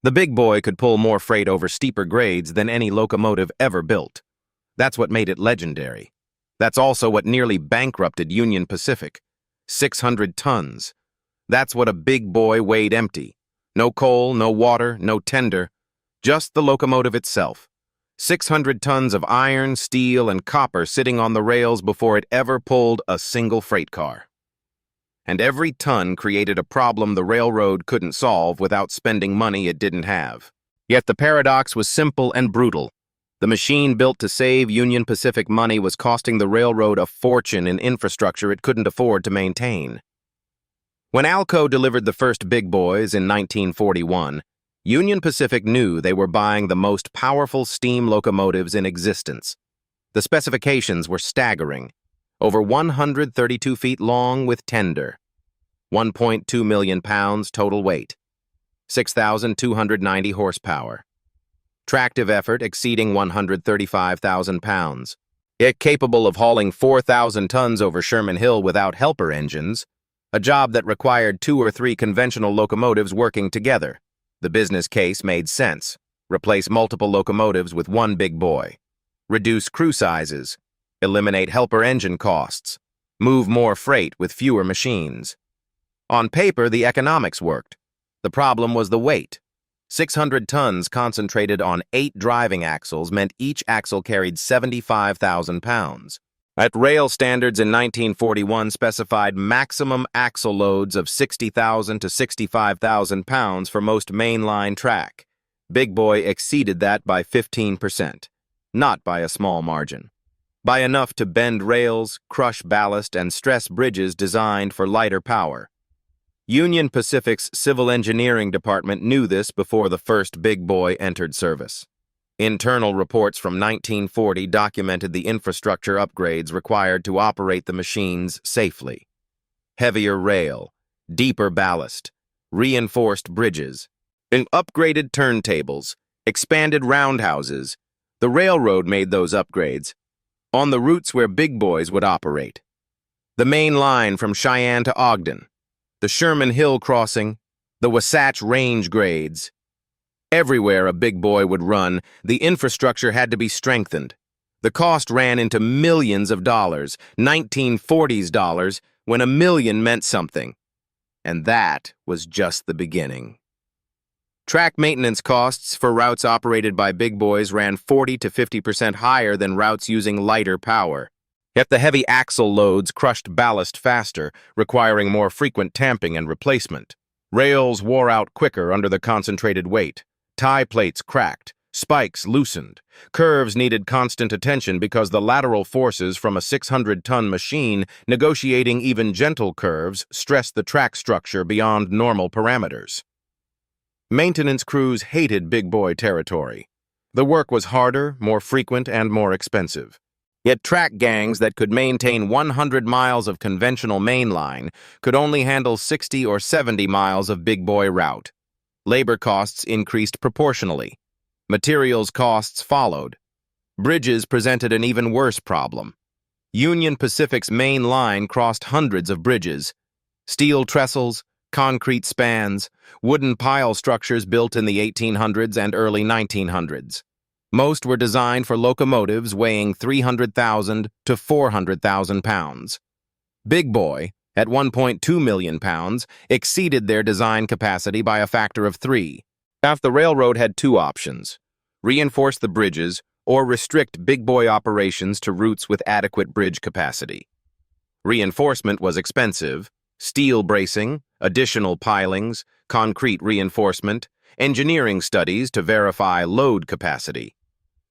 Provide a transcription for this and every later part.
The big boy could pull more freight over steeper grades than any locomotive ever built. That's what made it legendary. That's also what nearly bankrupted Union Pacific. 600 tons. That's what a big boy weighed empty. No coal, no water, no tender. Just the locomotive itself. 600 tons of iron, steel, and copper sitting on the rails before it ever pulled a single freight car. And every ton created a problem the railroad couldn't solve without spending money it didn't have. Yet the paradox was simple and brutal. The machine built to save Union Pacific money was costing the railroad a fortune in infrastructure it couldn't afford to maintain. When ALCO delivered the first big boys in 1941, Union Pacific knew they were buying the most powerful steam locomotives in existence. The specifications were staggering. Over 132 feet long with tender. 1.2 million pounds total weight. 6,290 horsepower. Tractive effort exceeding 135,000 pounds. It capable of hauling 4,000 tons over Sherman Hill without helper engines, a job that required 2 or 3 conventional locomotives working together. The business case made sense. Replace multiple locomotives with one big boy. Reduce crew sizes. Eliminate helper engine costs. Move more freight with fewer machines. On paper, the economics worked. The problem was the weight. 600 tons concentrated on 8 driving axles meant each axle carried 75,000 pounds. At rail standards in 1941 specified maximum axle loads of 60,000 to 65,000 pounds for most mainline track. Big Boy exceeded that by 15%, not by a small margin. By enough to bend rails, crush ballast, and stress bridges designed for lighter power. Union Pacific's Civil Engineering Department knew this before the first Big Boy entered service. Internal reports from 1940 documented the infrastructure upgrades required to operate the machines safely. Heavier rail, deeper ballast, reinforced bridges, and upgraded turntables, expanded roundhouses. The railroad made those upgrades on the routes where big boys would operate. The main line from Cheyenne to Ogden, the Sherman Hill crossing, the Wasatch Range grades. Everywhere a big boy would run, the infrastructure had to be strengthened. The cost ran into millions of dollars, 1940s dollars, when a million meant something. And that was just the beginning. Track maintenance costs for routes operated by big boys ran 40 to 50% higher than routes using lighter power. Yet the heavy axle loads crushed ballast faster, requiring more frequent tamping and replacement. Rails wore out quicker under the concentrated weight. Tie plates cracked, spikes loosened. Curves needed constant attention because the lateral forces from a 600-ton machine negotiating even gentle curves stressed the track structure beyond normal parameters. Maintenance crews hated big boy territory. The work was harder, more frequent, and more expensive. Yet track gangs that could maintain 100 miles of conventional mainline could only handle 60 or 70 miles of big boy route. Labor costs increased proportionally. Materials costs followed. Bridges presented an even worse problem. Union Pacific's main line crossed hundreds of bridges. Steel trestles, concrete spans, wooden pile structures built in the 1800s and early 1900s. Most were designed for locomotives weighing 300,000 to 400,000 pounds. Big Boy, at 1.2 million pounds, exceeded their design capacity by a factor of 3. The railroad had 2 options: reinforce the bridges or restrict big boy operations to routes with adequate bridge capacity. Reinforcement was expensive: steel bracing, additional pilings, concrete reinforcement, engineering studies to verify load capacity.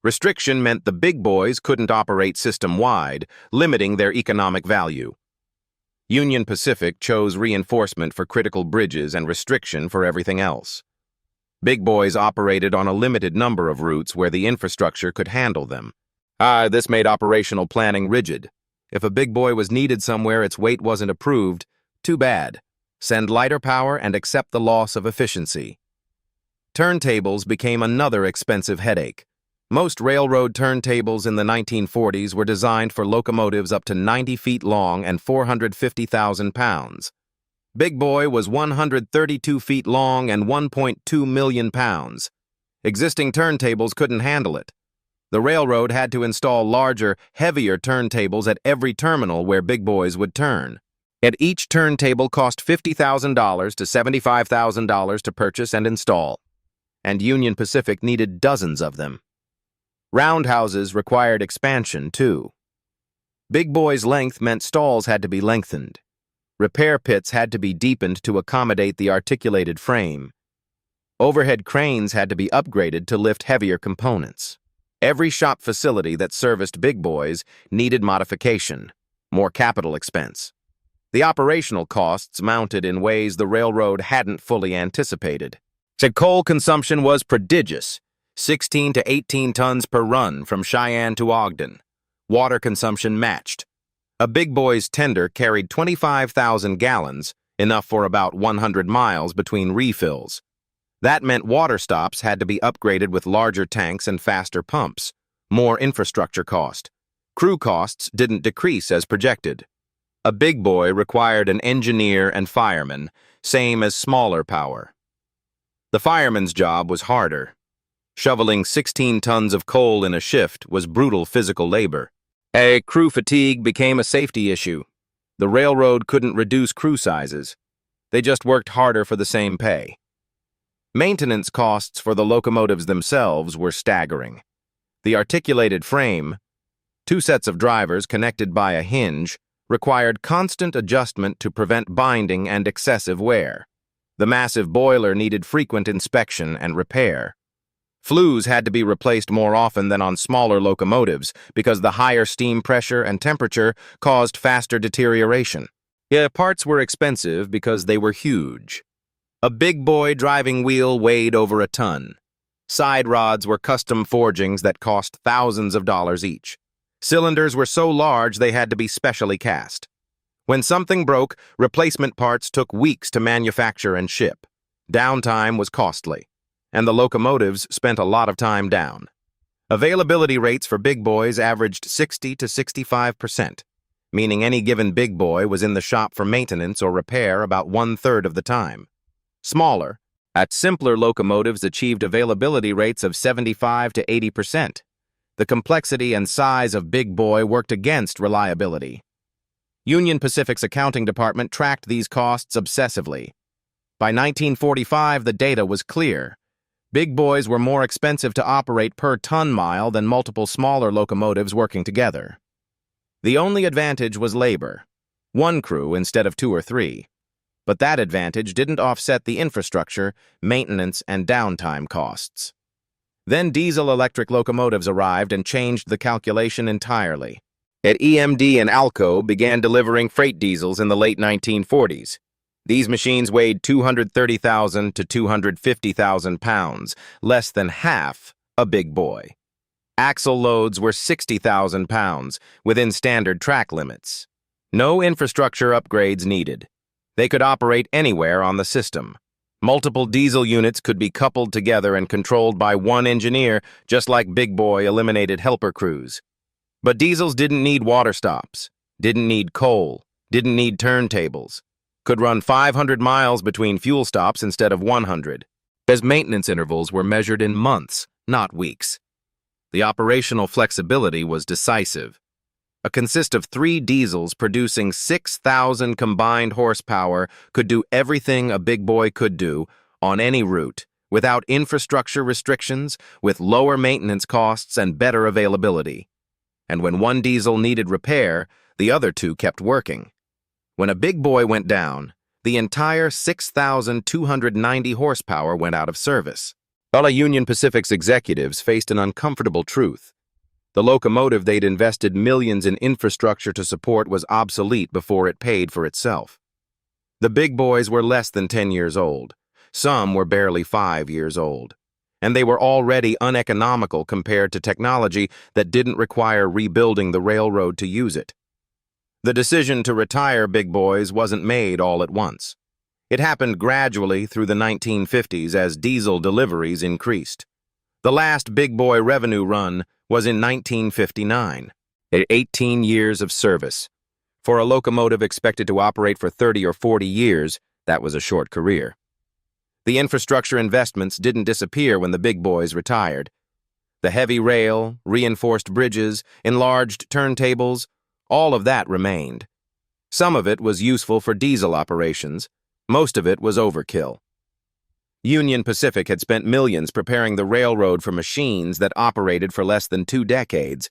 Restriction meant the big boys couldn't operate system-wide, limiting their economic value. Union Pacific chose reinforcement for critical bridges and restriction for everything else. Big boys operated on a limited number of routes where the infrastructure could handle them. This made operational planning rigid. If a big boy was needed somewhere its weight wasn't approved, too bad. Send lighter power and accept the loss of efficiency. Turntables became another expensive headache. Most railroad turntables in the 1940s were designed for locomotives up to 90 feet long and 450,000 pounds. Big Boy was 132 feet long and 1.2 million pounds. Existing turntables couldn't handle it. The railroad had to install larger, heavier turntables at every terminal where Big Boys would turn. At each turntable cost $50,000 to $75,000 to purchase and install, and Union Pacific needed dozens of them. Roundhouses required expansion, too. Big Boy's length meant stalls had to be lengthened. Repair pits had to be deepened to accommodate the articulated frame. Overhead cranes had to be upgraded to lift heavier components. Every shop facility that serviced Big Boys needed modification, more capital expense. The operational costs mounted in ways the railroad hadn't fully anticipated. The coal consumption was prodigious, 16 to 18 tons per run from Cheyenne to Ogden. Water consumption matched. A Big Boy's tender carried 25,000 gallons, enough for about 100 miles between refills. That meant water stops had to be upgraded with larger tanks and faster pumps. More infrastructure cost. Crew costs didn't decrease as projected. A Big Boy required an engineer and fireman, same as smaller power. The fireman's job was harder. Shoveling 16 tons of coal in a shift was brutal physical labor. Crew fatigue became a safety issue. The railroad couldn't reduce crew sizes. They just worked harder for the same pay. Maintenance costs for the locomotives themselves were staggering. The articulated frame, 2 sets of drivers connected by a hinge, required constant adjustment to prevent binding and excessive wear. The massive boiler needed frequent inspection and repair. Flues had to be replaced more often than on smaller locomotives because the higher steam pressure and temperature caused faster deterioration. Parts were expensive because they were huge. A Big Boy driving wheel weighed over a ton. Side rods were custom forgings that cost thousands of dollars each. Cylinders were so large they had to be specially cast. When something broke, replacement parts took weeks to manufacture and ship. Downtime was costly, and the locomotives spent a lot of time down. Availability rates for Big Boys averaged 60 to 65%, meaning any given Big Boy was in the shop for maintenance or repair about 1/3 of the time. Smaller, simpler locomotives achieved availability rates of 75 to 80%. The complexity and size of Big Boy worked against reliability. Union Pacific's accounting department tracked these costs obsessively. By 1945, the data was clear. Big Boys were more expensive to operate per ton-mile than multiple smaller locomotives working together. The only advantage was labor. 1 crew instead of 2 or 3. But that advantage didn't offset the infrastructure, maintenance, and downtime costs. Then diesel-electric locomotives arrived and changed the calculation entirely. EMD and ALCO began delivering freight diesels in the late 1940s. These machines weighed 230,000 to 250,000 pounds, less than half a Big Boy. Axle loads were 60,000 pounds, within standard track limits. No infrastructure upgrades needed. They could operate anywhere on the system. Multiple diesel units could be coupled together and controlled by one engineer, just like Big Boy eliminated helper crews. But diesels didn't need water stops, didn't need coal, didn't need turntables, could run 500 miles between fuel stops instead of 100, as maintenance intervals were measured in months, not weeks. The operational flexibility was decisive. A consist of 3 diesels producing 6,000 combined horsepower could do everything a Big Boy could do on any route, without infrastructure restrictions, with lower maintenance costs and better availability. And when one diesel needed repair, the other 2 kept working. When a Big Boy went down, the entire 6,290 horsepower went out of service. Union Pacific's executives faced an uncomfortable truth. The locomotive they'd invested millions in infrastructure to support was obsolete before it paid for itself. The Big Boys were less than 10 years old. Some were barely 5 years old. And they were already uneconomical compared to technology that didn't require rebuilding the railroad to use it. The decision to retire Big Boys wasn't made all at once. It happened gradually through the 1950s as diesel deliveries increased. The last Big Boy revenue run was in 1959. 18 years of service. For a locomotive expected to operate for 30 or 40 years, that was a short career. The infrastructure investments didn't disappear when the big boys retired. The heavy rail, reinforced bridges, enlarged turntables, all of that remained. Some of it was useful for diesel operations. Most of it was overkill. Union Pacific had spent millions preparing the railroad for machines that operated for less than 2 decades.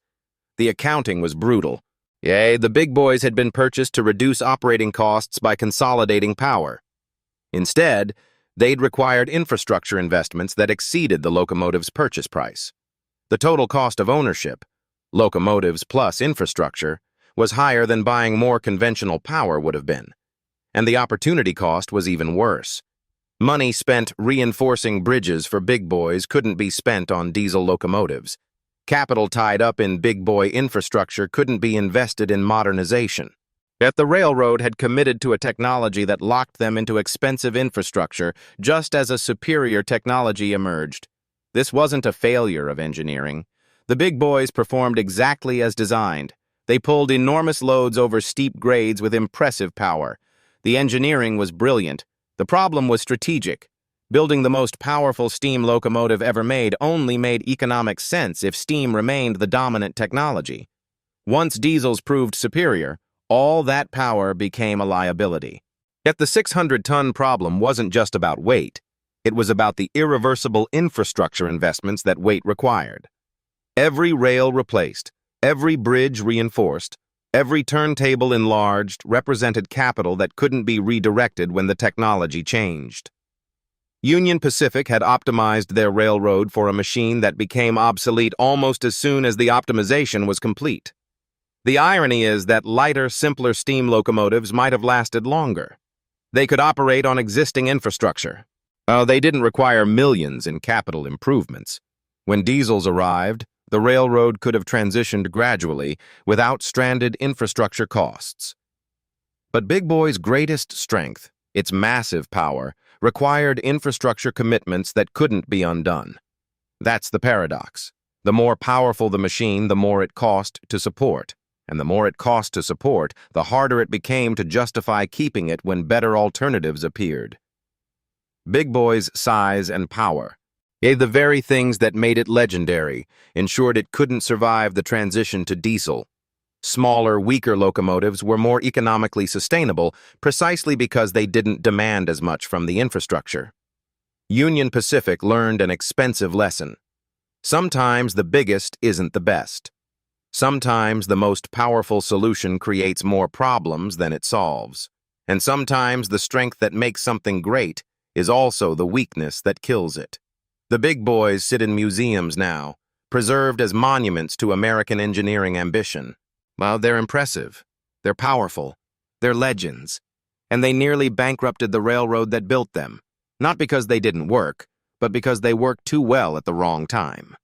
The accounting was brutal. Yea, the big boys had been purchased to reduce operating costs by consolidating power. Instead, they'd required infrastructure investments that exceeded the locomotive's purchase price. The total cost of ownership, locomotives plus infrastructure, was higher than buying more conventional power would have been. And the opportunity cost was even worse. Money spent reinforcing bridges for big boys couldn't be spent on diesel locomotives. Capital tied up in big boy infrastructure couldn't be invested in modernization. Yet the railroad had committed to a technology that locked them into expensive infrastructure just as a superior technology emerged. This wasn't a failure of engineering. The big boys performed exactly as designed. They pulled enormous loads over steep grades with impressive power. The engineering was brilliant. The problem was strategic. Building the most powerful steam locomotive ever made only made economic sense if steam remained the dominant technology. Once diesels proved superior, all that power became a liability. Yet the 600-ton problem wasn't just about weight. It was about the irreversible infrastructure investments that weight required. Every rail replaced, every bridge reinforced, every turntable enlarged represented capital that couldn't be redirected when the technology changed. Union Pacific had optimized their railroad for a machine that became obsolete almost as soon as the optimization was complete. The irony is that lighter, simpler steam locomotives might have lasted longer. They could operate on existing infrastructure. They didn't require millions in capital improvements. When diesels arrived, the railroad could have transitioned gradually without stranded infrastructure costs. But Big Boy's greatest strength, its massive power, required infrastructure commitments that couldn't be undone. That's the paradox. The more powerful the machine, the more it cost to support. And the more it cost to support, the harder it became to justify keeping it when better alternatives appeared. Big Boy's size and power, the very things that made it legendary, ensured it couldn't survive the transition to diesel. Smaller, weaker locomotives were more economically sustainable precisely because they didn't demand as much from the infrastructure. Union Pacific learned an expensive lesson. Sometimes the biggest isn't the best. Sometimes the most powerful solution creates more problems than it solves. And sometimes the strength that makes something great is also the weakness that kills it. The big boys sit in museums now, preserved as monuments to American engineering ambition. Well, they're impressive, they're powerful, they're legends, and they nearly bankrupted the railroad that built them, not because they didn't work, but because they worked too well at the wrong time.